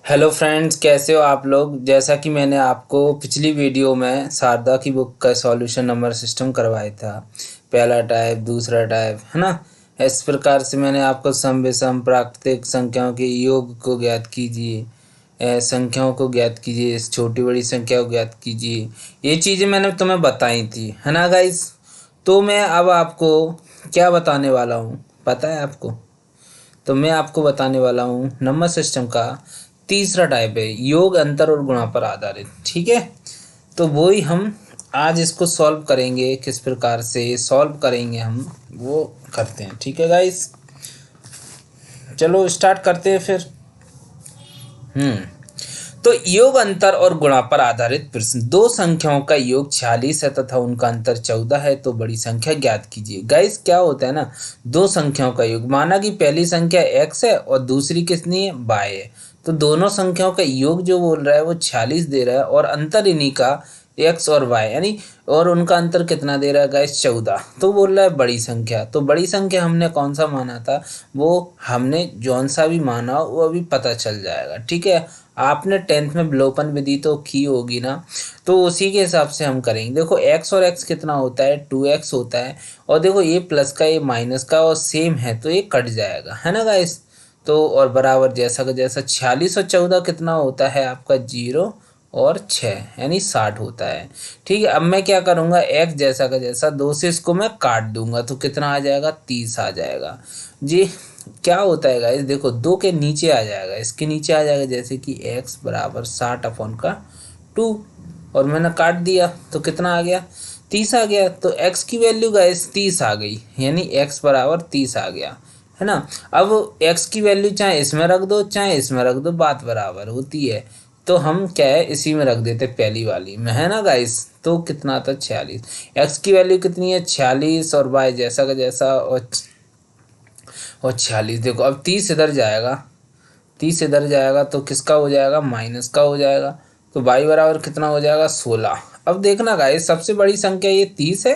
Hello friends, कैसे हो आप लोग। जैसा कि मैंने आपको पिछली वीडियो में शारदा की बुक का सॉल्यूशन नंबर सिस्टम करवाया था, पहला टाइप दूसरा टाइप है ना। इस प्रकार से मैंने आपको सम विषम प्राकृतिक संख्याओं के योग को ज्ञात कीजिए, संख्याओं को ज्ञात कीजिए, इस छोटी बड़ी संख्या को ज्ञात कीजिए, ये चीज़ें मैंने तुम्हें बताई थी, है ना गाइस। तो मैं अब आपको क्या बताने वाला हूँ पता है आपको। तो मैं आपको बताने वाला हूँ नंबर सिस्टम का तीसरा टाइप है, योग अंतर और गुणा पर आधारित। ठीक है, तो वो ही हम आज इसको सॉल्व करेंगे। किस प्रकार से सॉल्व करेंगे हम वो करते हैं। ठीक है गाइस, चलो स्टार्ट करते हैं फिर। हम्म तो योग अंतर और गुणा पर आधारित प्रश्न। दो संख्याओं का योग 46 है तथा उनका अंतर 14 है, तो बड़ी संख्या ज्ञात कीजिए। गाइस क्या होता है ना, दो संख्याओं का योग, माना कि पहली संख्या x है और दूसरी कितनी है, y है। तो दोनों संख्याओं का योग जो बोल रहा है वो 46 दे रहा है, और अंतर इन्हीं का एक्स और वाई यानी, और उनका अंतर कितना दे रहा है गाइस, 14। तो बोल रहा है बड़ी संख्या। तो बड़ी संख्या हमने कौन सा माना था, वो हमने जौन सा भी माना वो अभी पता चल जाएगा। ठीक है, आपने 10th में विलोपन विधि तो की होगी ना, तो उसी के हिसाब से हम करेंगे। देखो x और x कितना होता है, 2x होता है, और देखो ये प्लस का ये माइनस का और सेम है तो ये कट जाएगा, है ना गाइस। तो और बराबर जैसा का जैसा 46 और 14 कितना होता है आपका, 0 और 6 यानी 60 होता है। ठीक है, अब मैं क्या करूँगा, x जैसा का जैसा 2 से इसको मैं काट दूंगा तो कितना आ जाएगा, 30 आ जाएगा जी। क्या होता है गाइस, देखो 2 के नीचे आ जाएगा, इसके नीचे आ जाएगा, जैसे कि x बराबर 60/2, और मैंने काट दिया तो कितना आ गया, 30 आ गया। तो x की वैल्यू गाइस 30 आ गई, यानी x बराबर 30 आ गया, है ना। अब x की वैल्यू चाहे इसमें रख दो चाहे इसमें रख दो, बात बराबर होती है। तो हम क्या है, इसी में रख देते पहली वाली में, है ना गाइस। तो कितना था, 46। x की वैल्यू कितनी है, 46, और y जैसा का जैसा, और 46। देखो अब 30 इधर जाएगा, 30 इधर जाएगा तो किसका हो जाएगा, माइनस का हो जाएगा। तो y बराबर कितना हो जाएगा, 16। अब देखना गाइस, सबसे बड़ी संख्या ये 30 है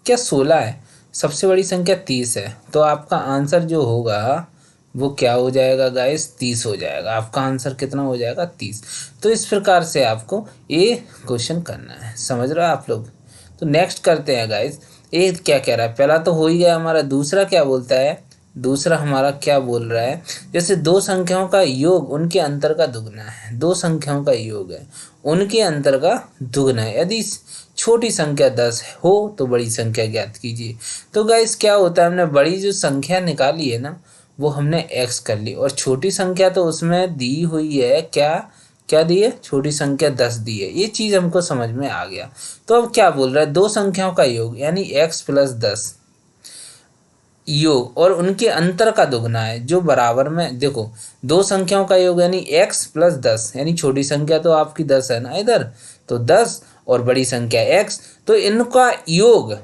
क्या 16 है, सबसे बड़ी संख्या 30 है, तो आपका आंसर जो होगा वो क्या हो जाएगा गाइस, 30 हो जाएगा। आपका आंसर कितना हो जाएगा, 30। तो इस प्रकार से आपको ये क्वेश्चन करना है, समझ रहे हो आप लोग। तो नेक्स्ट करते हैं गाइस, ये क्या कह रहा है, पहला तो हो ही गया हमारा। दूसरा क्या बोलता है, दूसरा हमारा क्या बोल रहा है, जैसे दो संख्याओं का योग उनके अंतर का दुगना है। दो संख्याओं का योग है, उनके अंतर का दुगना है। यदि छोटी संख्या 10 हो तो बड़ी संख्या ज्ञात कीजिए। तो गाइस क्या होता है, हमने बड़ी जो संख्या निकाली है ना, वो हमने x कर ली, और छोटी संख्या तो उसमें दी हुई है, क्या क्या दी है, छोटी संख्या 10 दी है। ये चीज़ हमको समझ में आ गया। तो अब क्या बोल रहा है, दो संख्याओं का योग यानी x + 10 योग और उनके अंतर का दुगना है, जो बराबर में, देखो दो संख्याओं का योग यानी x + 10, यानी छोटी संख्या तो आपकी 10 है ना इधर, तो 10 और बड़ी संख्या x, तो इनका योग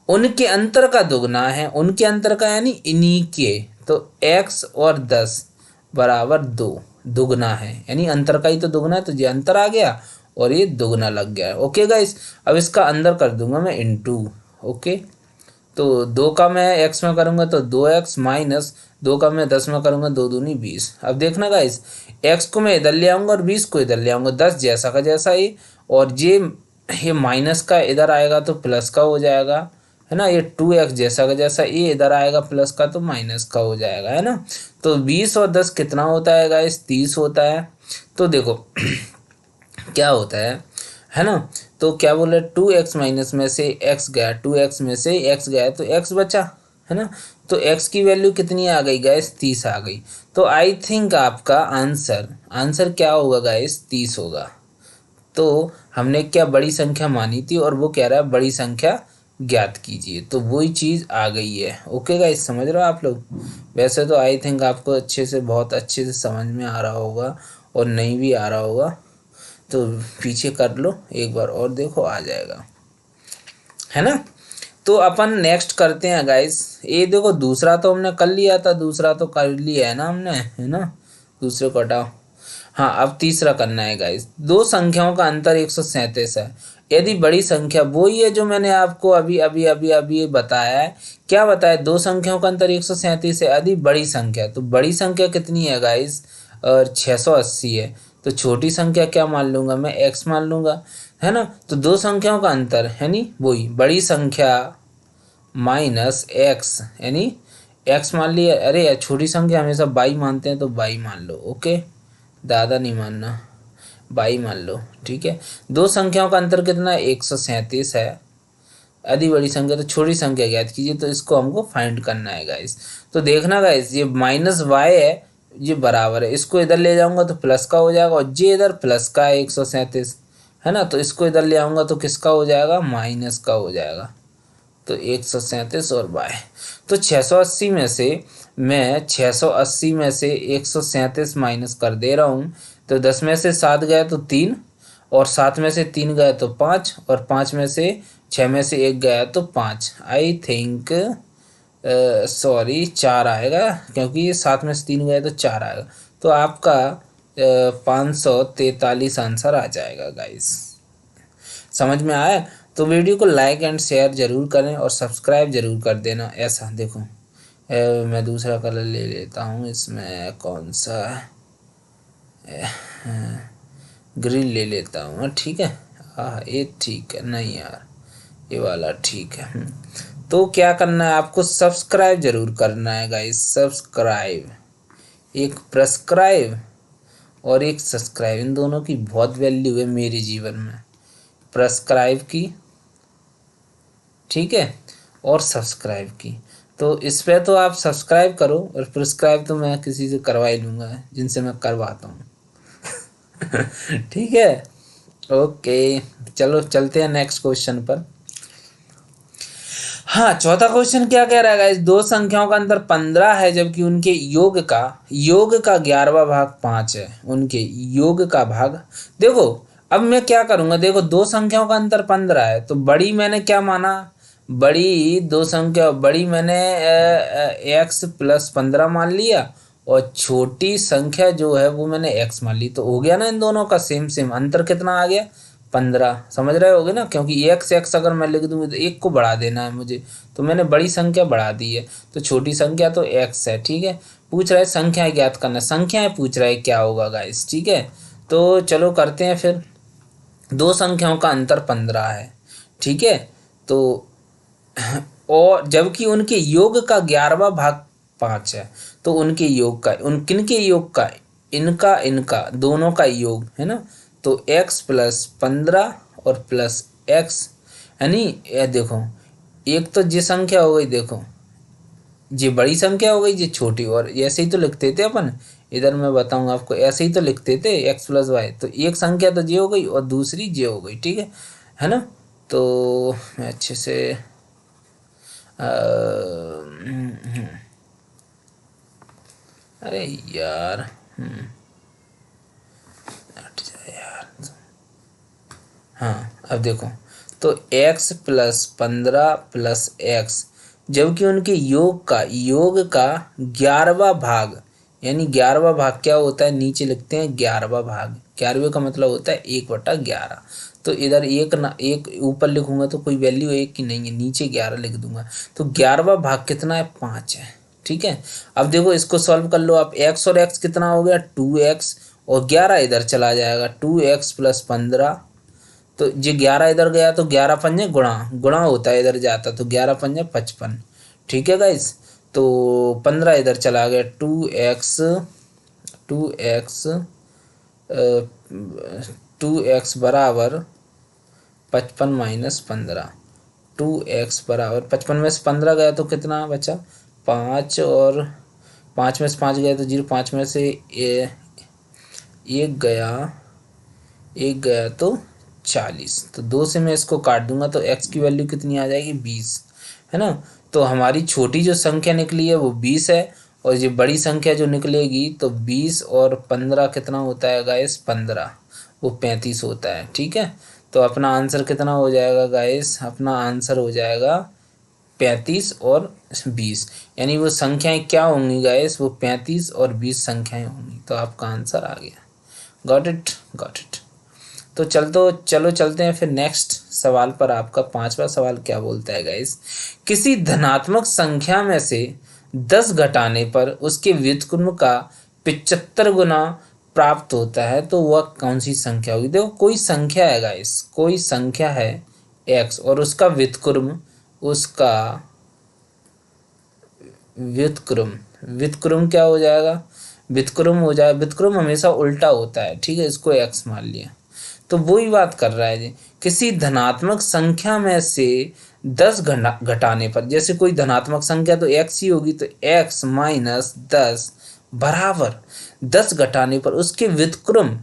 उनके अंतर का दुगना है। उनके अंतर का यानी इन्हीं के, तो x और 10 बराबर 2, दुगना है यानी अंतर का ही तो दुगना है, तो ये अंतर आ गया और ये दुगना लग गया। ओके गाइस, अब इसका अंदर कर दूंगा मैं इनटू। ओके, तो 2 का मैं x में करूँगा तो 2x माइनस 2 का मैं 10 में करूँगा, 2 दूनी 20। अब देखना गाइस, x को मैं इधर ले आऊँगा और 20 को इधर ले आऊँगा, 10 जैसा का जैसा ही, और ये माइनस का इधर आएगा तो प्लस का हो जाएगा, है ना। ये 2x जैसा का जैसा, ये इधर आएगा प्लस का तो माइनस का हो जाएगा, है ना। तो 20 और 10 कितना होता है गाइस, 30 होता है। तो देखो क्या होता है ना। तो क्या बोले, 2x माइनस में से x गया, 2x में से x गया तो x बचा, है ना। तो x की वैल्यू कितनी आ गई गाइस, 30 आ गई। तो आई थिंक आपका आंसर आंसर क्या होगा गाइस, 30 होगा। तो हमने क्या बड़ी संख्या मानी थी, और वो कह रहा है बड़ी संख्या ज्ञात कीजिए, तो वही चीज़ आ गई है। ओके गाइस, समझ रहे हो आप लोग। वैसे तो आई थिंक आपको अच्छे से, बहुत अच्छे से समझ में आ रहा होगा, और नहीं भी आ रहा होगा तो पीछे कर लो एक बार और देखो, आ जाएगा, है ना। तो अपन नेक्स्ट करते हैं गाइस। ये देखो दूसरा तो हमने कर लिया था, दूसरा तो कर लिया है ना हमने, है ना। दूसरे को हटाओ। हाँ, अब तीसरा करना है गाइस। दो संख्याओं का अंतर 137 है। यदि बड़ी संख्या, वही है जो मैंने आपको अभी अभी अभी अभी बताया है। क्या बताया, दो संख्याओं का अंतर 137 है। यदि बड़ी संख्या, तो बड़ी संख्या कितनी है गाइस, और 680 है, तो छोटी संख्या क्या मान लूँगा मैं, x मान लूँगा, है ना। तो दो संख्याओं का अंतर यानी वही बड़ी संख्या माइनस x, यानी x मान लिया। अरे यार छोटी संख्या हमेशा बाई मानते हैं तो बाई मान लो, ओके, दादा नहीं मानना, बाई मान लो, ठीक है। दो संख्याओं का अंतर कितना है, 137 है। यदि बड़ी संख्या तो छोटी संख्या ज्ञात कीजिए, तो इसको हमको फाइंड करना है गाइस। तो देखना गाइस, ये माइनस वाई है, ये बराबर है, इसको इधर ले जाऊंगा तो प्लस का हो जाएगा, और ये इधर प्लस का है 137, है ना। तो इसको इधर ले आऊँगा तो किसका हो जाएगा, माइनस का हो जाएगा। तो 137 और बाय, तो 680 में से मैं 680 में से 137 माइनस कर दे रहा हूँ। तो 10 में से 7 गया तो 3, और 7 में से 3 गया तो 5, और 5 में से 6 में से 1 गया तो 5। आई थिंक सॉरी 4 आएगा, क्योंकि 7 में से 3 गए तो 4 आएगा। तो आपका 543 आंसर आ जाएगा गाइस। समझ में आया? तो वीडियो को लाइक एंड शेयर जरूर करें और सब्सक्राइब जरूर कर देना। ऐसा देखो, मैं दूसरा कलर ले लेता हूँ, इसमें कौन सा ग्रीन ले लेता हूँ, ठीक है। हाँ ये ठीक है, नहीं यार ये वाला ठीक है। तो क्या करना है आपको, सब्सक्राइब जरूर करना है गाइस, सब्सक्राइब, एक प्रेस्क्राइब और एक सब्सक्राइब, इन दोनों की बहुत वैल्यू है मेरे जीवन में। प्रेस्क्राइब की, ठीक है, और सब्सक्राइब की। तो इस पर तो आप सब्सक्राइब करो, और प्रेस्क्राइब तो मैं किसी से करवा ही लूँगा जिनसे मैं करवाता हूँ। ठीक है, ओके, चलो चलते हैं नेक्स्ट क्वेश्चन पर। हाँ, चौथा क्वेश्चन क्या कह रहा है गाइस, दो संख्याओं का अंतर 15 है, जबकि उनके योग का 11वां भाग 5 है। उनके योग का भाग, देखो अब मैं क्या करूँगा, देखो दो संख्याओं का अंतर 15 है, तो बड़ी मैंने क्या माना, बड़ी दो संख्या, बड़ी मैंने x प्लस 15 मान लिया, और छोटी संख्या जो है वो मैंने x मान ली। तो हो गया ना इन दोनों का सेम सेम, अंतर कितना आ गया, 15। समझ रहे होगे ना, क्योंकि x अगर मैं लिख दूंगी तो एक को बढ़ा देना है मुझे, तो मैंने बड़ी संख्या बढ़ा दी है, तो छोटी संख्या तो x है, ठीक है। पूछ रहा है संख्याएं ज्ञात करना, संख्याएं पूछ रहा है क्या होगा गाइस, ठीक है। तो चलो करते हैं फिर। दो संख्याओं का अंतर 15 है, ठीक है, तो और जबकि उनके योग का 11वां भाग 5 है, तो उनके योग का, उन किनके योग का, इनका इनका दोनों का योग है ना। तो x प्लस 15 और प्लस x, यानी ये देखो, एक तो ये संख्या हो गई, देखो ये बड़ी संख्या हो गई, ये छोटी, और ऐसे ही तो लिखते थे अपन, इधर मैं बताऊंगा आपको, ऐसे ही तो लिखते थे x प्लस वाई। तो एक संख्या तो ये हो गई और दूसरी ये हो गई, ठीक है ना। तो मैं अच्छे से अरे यार हट जा यार। हाँ अब देखो, तो x प्लस 15 प्लस x, जबकि उनके योग का 11वां भाग, यानी 11वां भाग क्या होता है, नीचे लिखते हैं 11वां भाग, 11वें का मतलब होता है 1/11। तो इधर एक ना, एक ऊपर लिखूंगा तो कोई वैल्यू एक की नहीं है, नीचे 11 लिख दूंगा। तो 11वां भाग कितना है, 5 है, ठीक है। अब देखो इसको सॉल्व कर लो आप, x और x कितना हो गया, 2x, और 11 इधर चला जाएगा, 2x प्लस 15। तो ये 11 इधर गया तो 11 पंजे गुणा गुणा होता है, इधर जाता तो 11 पंजे 55, ठीक है गाइस। तो 15 इधर चला गया, 2x बराबर 55 माइनस 15, 2x बराबर 55 में से 15 गया तो कितना बचा, 5, और 5 में से 5 गया तो 0, 5 में से एक गया तो 40। तो 2 से मैं इसको काट दूंगा तो x की वैल्यू कितनी आ जाएगी, 20, है ना। तो हमारी छोटी जो संख्या निकली है वो 20 है, और ये बड़ी संख्या जो निकलेगी तो 20 और 15 कितना होता है गाइस, 15, वो 35 होता है, ठीक है। तो अपना आंसर कितना हो जाएगा गाइस, अपना आंसर हो जाएगा 35 और 20, यानी वो संख्याएं क्या होंगी गाइस, वो 35 और 20 संख्याएं होंगी। तो आपका आंसर आ गया, गॉट इट। तो चलो चलते हैं फिर नेक्स्ट सवाल पर। आपका 5वां सवाल क्या बोलता है गाइस, किसी धनात्मक संख्या में से 10 घटाने पर उसके व्युत्क्रम का 75 गुना प्राप्त होता है तो वह कौन सी संख्या होगी। देखो कोई संख्या है गाइस, कोई संख्या है x और उसका व्युत्क्रम, उसका व्युत्क्रम क्या हो जाएगा, व्युत्क्रम हो जाए, व्युत्क्रम हमेशा उल्टा होता है, ठीक है, इसको x मान लिया। तो वही बात कर रहा है जी, किसी धनात्मक संख्या में से 10 घटाने पर, जैसे कोई धनात्मक संख्या तो x ही होगी, तो x माइनस 10 बराबर 10 घटाने पर उसके व्युत्क्रम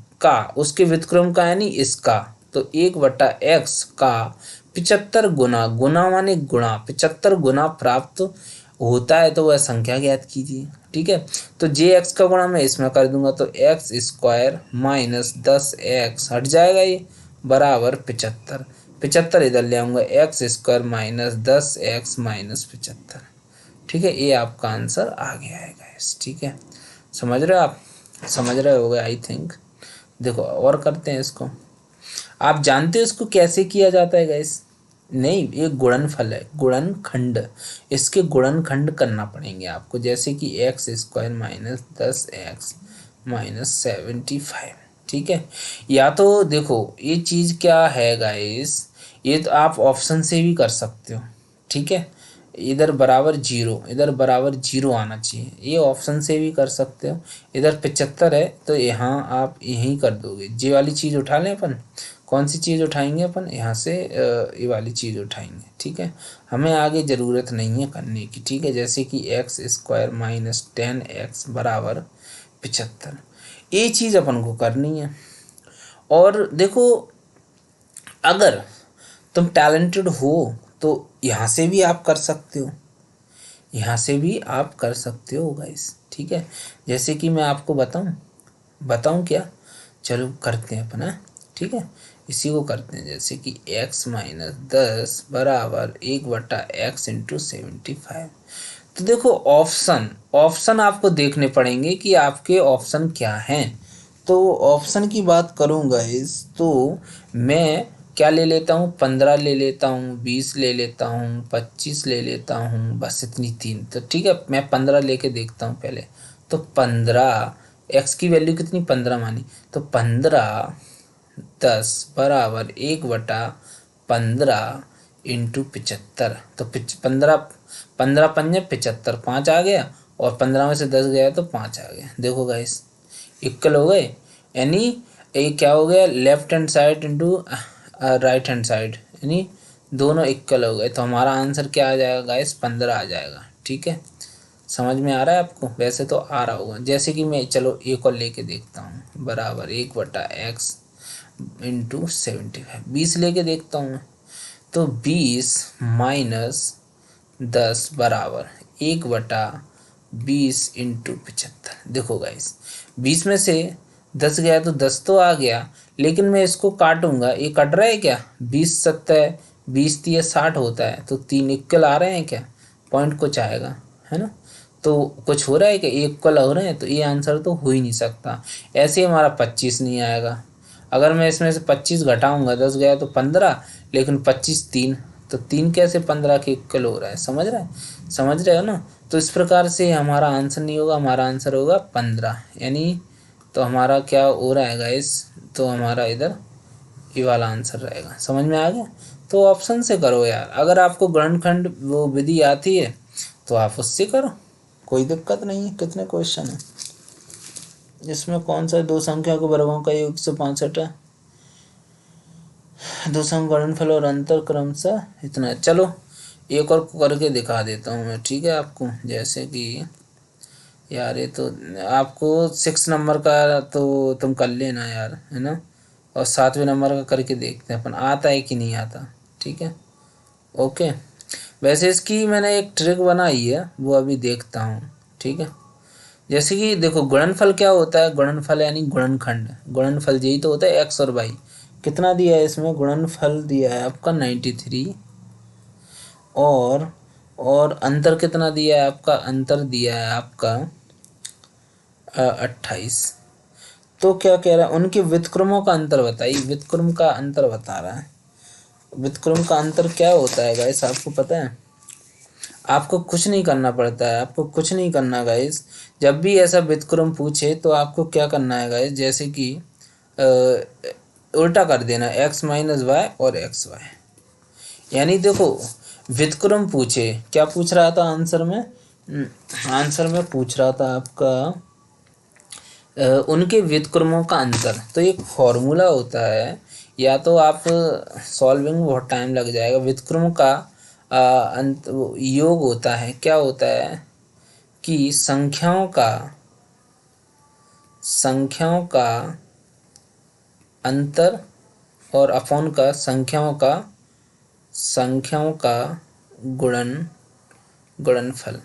का यानी इसका, तो 1/x का 75 गुना, गुना माने गुणा, 75 गुना प्राप्त होता है तो वह संख्या ज्ञात कीजिए। ठीक है, तो jx का गुणा मैं इसमें कर दूंगा, तो x स्क्वायर माइनस 10x हट जाएगा ये, बराबर 75, 75 इधर ले आऊँगा, x square minus 10x minus 75। ठीक है, ये आपका आंसर आ गया है गाइस। ठीक है, समझ रहे हो आप, समझ रहे होगे आई थिंक। देखो और करते हैं इसको, आप जानते हो इसको कैसे किया जाता है गाइस? नहीं, ये गुणनफल है, गुणनखंड, इसके गुणनखंड करना पड़ेंगे आपको, जैसे कि x square minus 10x minus 75। ठीक है, या तो देखो ये चीज़ क्या है गाइस, ये तो आप ऑप्शन से भी कर सकते हो। ठीक है, इधर बराबर 0, इधर बराबर 0 आना चाहिए, ये ऑप्शन से भी कर सकते हो। इधर 75 है तो यहाँ आप यहीं कर दोगे, ये वाली चीज़ उठा लें अपन, कौन सी चीज़ उठाएंगे अपन, यहाँ से ये वाली चीज़ उठाएंगे। ठीक है, हमें आगे ज़रूरत नहीं है करने की। ठीक है, जैसे कि एक्स स्क्वायर माइनस 10x बराबर 75, ये चीज़ अपन को करनी है। और देखो अगर तुम टैलेंटेड हो तो यहाँ से भी आप कर सकते हो, यहाँ से भी आप कर सकते हो गाइस। ठीक है, जैसे कि मैं आपको बताऊँ क्या, चलो करते हैं अपना। ठीक है, इसी को करते हैं, जैसे कि x माइनस 10 बराबर 1/x इंटू 75। तो देखो ऑप्शन आपको देखने पड़ेंगे कि आपके ऑप्शन क्या हैं। तो ऑप्शन की बात करूँगा इस, तो मैं क्या ले लेता हूँ, 15 ले लेता हूँ, 20 ले लेता हूँ, 25 ले लेता हूँ, बस इतनी तीन। तो ठीक है, मैं 15 लेके देखता हूँ पहले। तो 15, x की वैल्यू कितनी, 15 मानी, तो 15 10 बराबर 1/15 इंटू 75। तो 15 पंजे 75, 5 आ गया, और 15 में से 10 गया तो 5 आ गया। देखो गाइस इक्वल हो गए, यानी ये क्या हो गया, left hand side into right hand side, यानी दोनों इक्वल हो गए। तो हमारा आंसर क्या आ जाएगा गाइस, 15 आ जाएगा। ठीक है, समझ में आ रहा है आपको, वैसे तो आ रहा होगा। जैसे कि मैं चलो एक और लेके देखता हूँ, बराबर 1/x इंटू 75, 20 लेके देखता हूँ मैं। तो 20 माइनस 10 बराबर 1/20 इंटू 75। देखो गाइस 20 में से 10 गया तो 10 तो आ गया, लेकिन मैं इसको काटूंगा, ये कट रहा है क्या, 20 70, 20 30 60 होता है, तो 3 इक्वल आ रहे हैं क्या, पॉइंट कुछ आएगा, है ना। तो कुछ हो रहा है कि इक्वल हो रहे हैं, तो ये आंसर तो हो ही नहीं सकता। ऐसे ही हमारा 25 नहीं आएगा। अगर मैं इसमें से 25 घटाऊंगा, 10 गया तो 15, लेकिन 25 3, तो 3 कैसे 15 के इक्वल हो रहा है, समझ रहे हो ना। तो इस प्रकार से हमारा आंसर नहीं होगा, हमारा आंसर होगा 15, यानी तो हमारा क्या हो रहा है गाइस, तो हमारा इधर ये वाला आंसर रहेगा। समझ में आ गया। तो ऑप्शन से करो यार, अगर आपको गुणनखंड वो विधि आती है तो आप उससे करो, कोई दिक्कत नहीं है। कितने क्वेश्चन है इसमें, कौन सा दो संख्या को वर्गों का योग 165 है, दो संख्या गुणनफल और अंतर क्रमशः इतना है। चलो एक और करके दिखा देता हूँ मैं, ठीक है आपको। जैसे कि यार ये तो आपको 6 नंबर का तो तुम कर लेना यार, है ना, और 7वें नंबर का करके देखते हैं अपन आता है कि नहीं आता। ठीक है, ओके। वैसे इसकी मैंने एक ट्रिक बनाई है, वो अभी देखता हूँ। ठीक है, जैसे कि देखो गुणनफल क्या होता है, गुणनफल यानी गुणनखंड, गुणनफल यही तो होता है एक्स और वाई। कितना दिया है इसमें, गुणनफल दिया है आपका 93, और अंतर कितना दिया है आपका, अंतर दिया है आपका 28। तो क्या कह रहा है, उनके व्युत्क्रमों का अंतर बताइए, व्युत्क्रम का अंतर बता रहा है। व्युत्क्रम का अंतर क्या होता है गाइस, आपको पता है? आपको कुछ नहीं करना पड़ता है, आपको कुछ नहीं करना गाइस। जब भी ऐसा व्युत्क्रम पूछे तो आपको क्या करना है गाइस, जैसे कि उल्टा कर देना x माइनस वाई और एक्स वाई। यानी देखो, व्युत्क्रम पूछे, क्या पूछ रहा था आंसर में? आंसर में पूछ रहा था आपका उनके व्युत्क्रमों का अंतर। तो एक फॉर्मूला होता है, या तो आप सॉल्विंग में बहुत टाइम लग जाएगा। व्युत्क्रम का अंत योग होता है, क्या होता है कि संख्याओं का अंतर और अपॉन का संख्याओं का गुणनफल।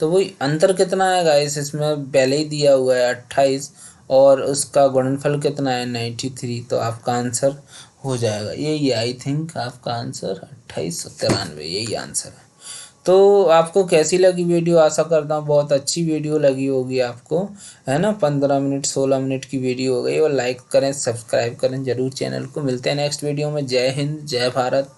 तो वही अंतर कितना है गाइस, इसमें पहले ही दिया हुआ है 28, और उसका गुणनफल कितना है 93। तो आपका आंसर हो जाएगा यही, आई थिंक आपका आंसर 2893, यही आंसर है। तो आपको कैसी लगी वीडियो? आशा करता हूँ बहुत अच्छी वीडियो लगी होगी आपको, है ना। 15 मिनट 16 मिनट की वीडियो हो गई। और लाइक करें, सब्सक्राइब करें जरूर चैनल को। मिलते हैं नेक्स्ट वीडियो में। जय हिंद, जय भारत।